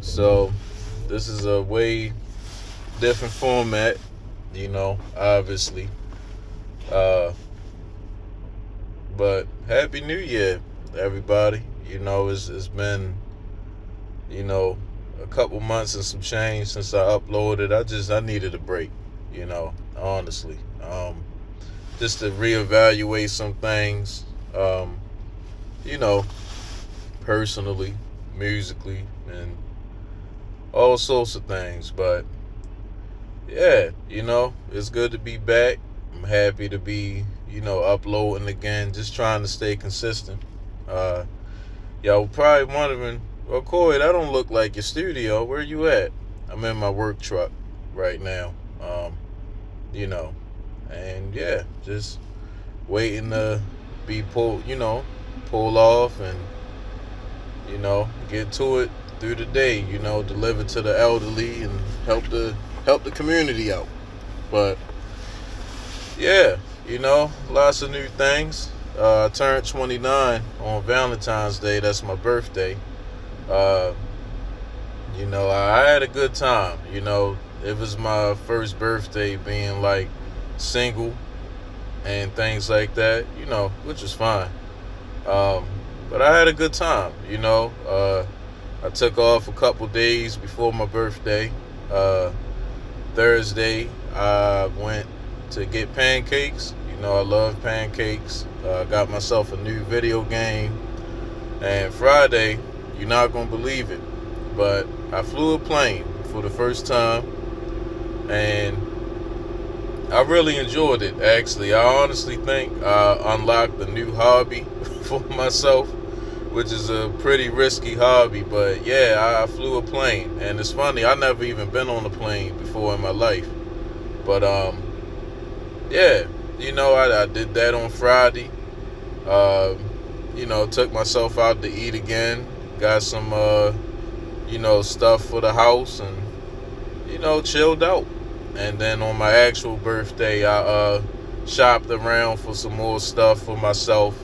So this is a way different format, obviously. Uh, but Happy New Year, everybody. It's been, you know, a couple months and some change since I uploaded. I needed a break, honestly. Just to reevaluate some things, you know, personally, musically, and all sorts of things. But yeah, it's good to be back. I'm happy to be, uploading again, just trying to stay consistent. Uh, y'all probably wondering, well, Corey, that don't look like your studio. Where you at? I'm in my work truck right now. You know, and yeah, just waiting to be pull off and, get to it through the day, deliver to the elderly and help the community out. But yeah, lots of new things. I turned 29 on Valentine's Day. That's my birthday. Uh, I had a good time. It was my first birthday being like single and things like that, which was fine. Um, but I had a good time, I took off a couple days before my birthday. Uh, Thursday, I went to get pancakes. I love pancakes. Got myself a new video game. And Friday, you're not going to believe it, but I flew a plane for the first time. And I really enjoyed it, actually. I honestly think I unlocked a new hobby for myself, which is a pretty risky hobby. But yeah, I flew a plane. And it's funny, I never even been on a plane before in my life. But yeah, I did that on Friday. Um, took myself out to eat again. Got some, stuff for the house and, chilled out. And then on my actual birthday, I shopped around for some more stuff for myself,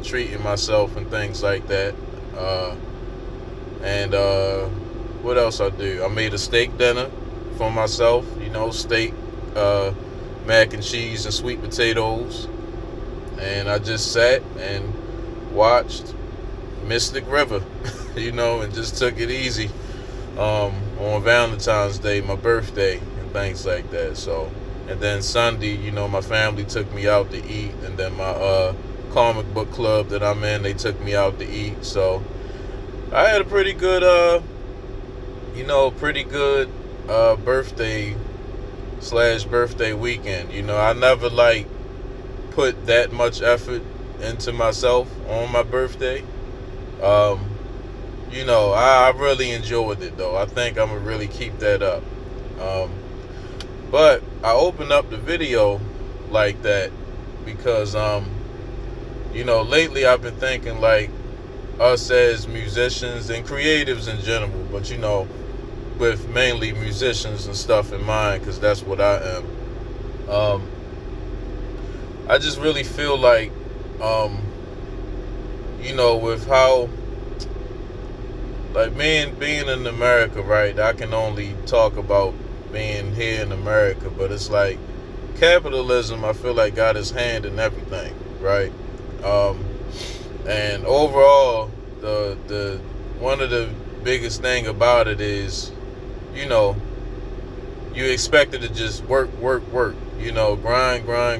treating myself and things like that. Uh, and what else I do? I made a steak dinner for myself, steak, uh, mac and cheese, and sweet potatoes. And I just sat and watched Mystic River, and just took it easy on Valentine's Day, my birthday, and things like that. So, and then Sunday, my family took me out to eat, and then my comic book club that I'm in, they took me out to eat. So, I had a pretty good, birthday slash birthday weekend. I never like put that much effort into myself on my birthday. Um, I really enjoyed it though. I think I'm gonna really keep that up. Um, but I opened up the video like that because lately I've been thinking like us as musicians and creatives in general, but with mainly musicians and stuff in mind, because that's what I am. Um, I just really feel like, um, with how, like, being in America, right? I can only talk about being here in America, but it's like capitalism. I feel like got his hand in everything, right? Um, and overall, the one of the biggest thing about it is, you know, you expect it to just work,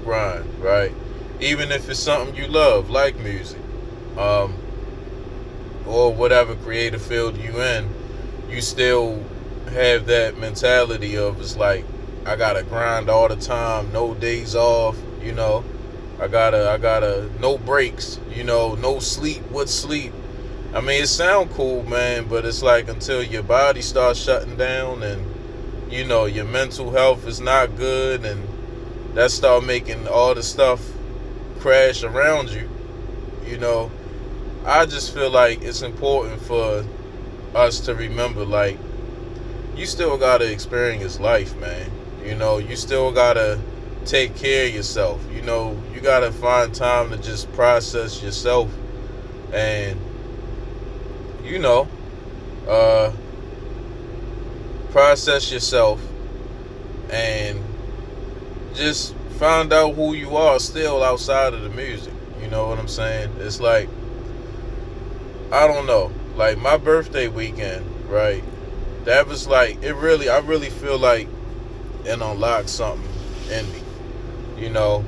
grind, right? Even if it's something you love, like music, um, or whatever creative field you in, you still have that mentality of it's like I gotta grind all the time, no days off, I gotta no breaks, no sleep. What sleep? I mean, it sound cool, man, but it's like until your body starts shutting down and your mental health is not good, and that start making all the stuff crash around you. You know, I just feel like it's important for us to remember, like, you still gotta experience life, man. You still gotta take care of yourself. You gotta find time to just process yourself, and uh, process yourself, and just find out who you are still outside of the music. You know what I'm saying? It's like, I don't know. Like my birthday weekend, right? That was like, I really feel like it unlocked something in me. You know,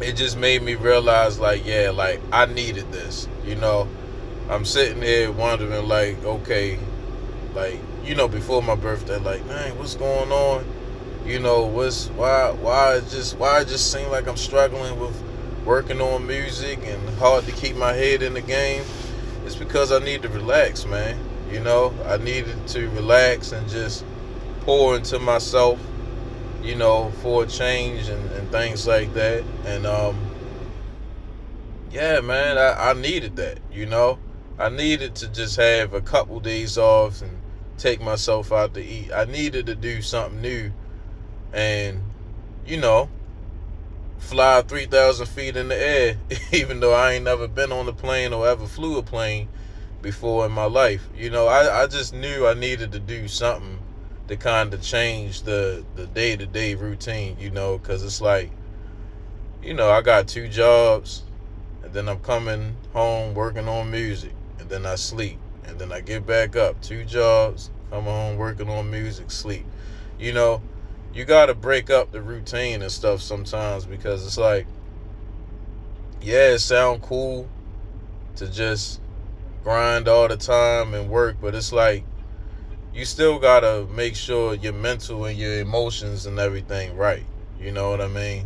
it just made me realize, like, yeah, like I needed this. You know, I'm sitting here wondering, like, okay, like, before my birthday, like, man, what's going on? Why it just seem like I'm struggling with working on music and hard to keep my head in the game. It's because I need to relax, man. I needed to relax and just pour into myself, for a change, and things like that. And yeah, man, I needed that. I needed to just have a couple days off and take myself out to eat. I needed to do something new, and you know fly 3,000 feet in the air, even though I ain't never been on a plane or ever flew a plane before in my life. I just knew I needed to do something to kind of change the day-to-day routine, because it's like, I got two jobs, and then I'm coming home working on music, and then I sleep, and then I get back up. Two jobs, come home working on music, sleep. You know, you got to break up the routine and stuff sometimes, because it's like, yeah, it sound cool to just grind all the time and work, but it's like you still got to make sure your mental and your emotions and everything right. You know what I mean?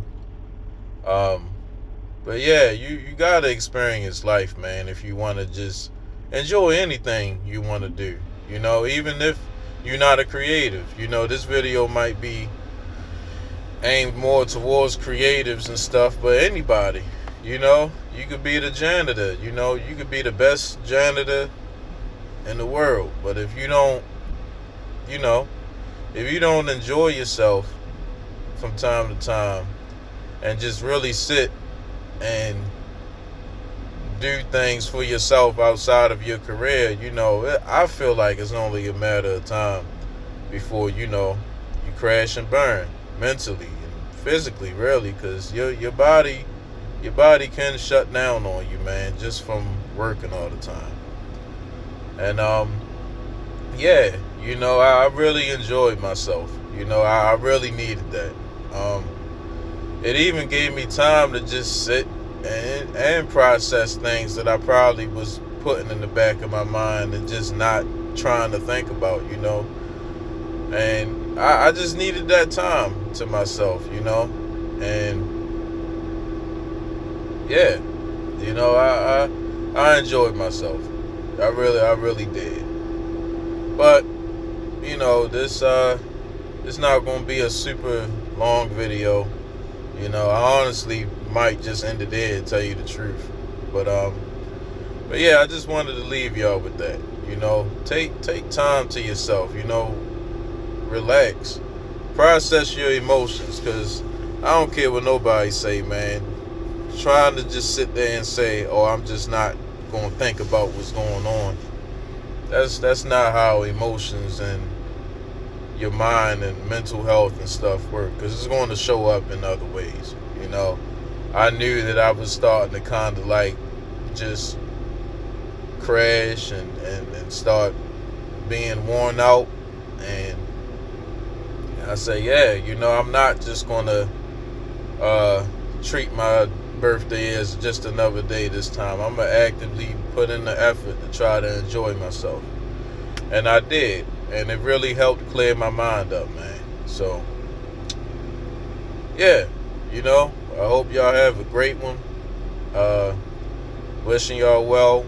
But yeah, you got to experience life, man, if you want to just enjoy anything you want to do. Even if you're not a creative, this video might be aimed more towards creatives and stuff, but anybody, you could be the janitor, you could be the best janitor in the world, but if you don't, if you don't enjoy yourself from time to time and just really sit and do things for yourself outside of your career, I feel like it's only a matter of time before, you crash and burn mentally and physically, really, because your body can shut down on you, man, just from working all the time. And yeah, I really enjoyed myself. I really needed that. It even gave me time to just sit and process things that I probably was putting in the back of my mind and just not trying to think about, And I just needed that time to myself, And yeah, I enjoyed myself. I really did. But this not gonna be a super long video. I honestly might just end it there, to tell you the truth. But yeah, I just wanted to leave y'all with that. Take time to yourself. Relax, process your emotions, because I don't care what nobody say, man. Trying to just sit there and say, "Oh, I'm just not gonna think about what's going on." That's not how emotions and your mind and mental health and stuff work, because it's going to show up in other ways. I knew that I was starting to kind of like just crash and start being worn out, and I say, yeah, I'm not just going to treat my birthday as just another day this time. I'm going to actively put in the effort to try to enjoy myself. And I did. And it really helped clear my mind up, man. So, yeah, I hope y'all have a great one. Wishing y'all well.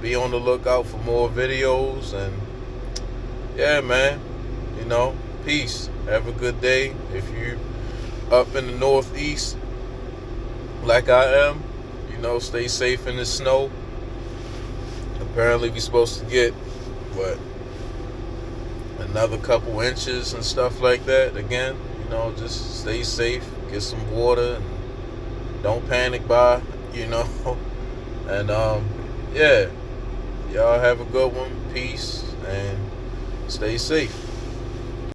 Be on the lookout for more videos. And, yeah, man, peace. Have a good day. If you up in the Northeast, like I am, stay safe in the snow. Apparently we're supposed to get, another couple inches and stuff like that again. Just stay safe, get some water, and don't panic buy, And yeah, y'all have a good one. Peace, and Stay safe.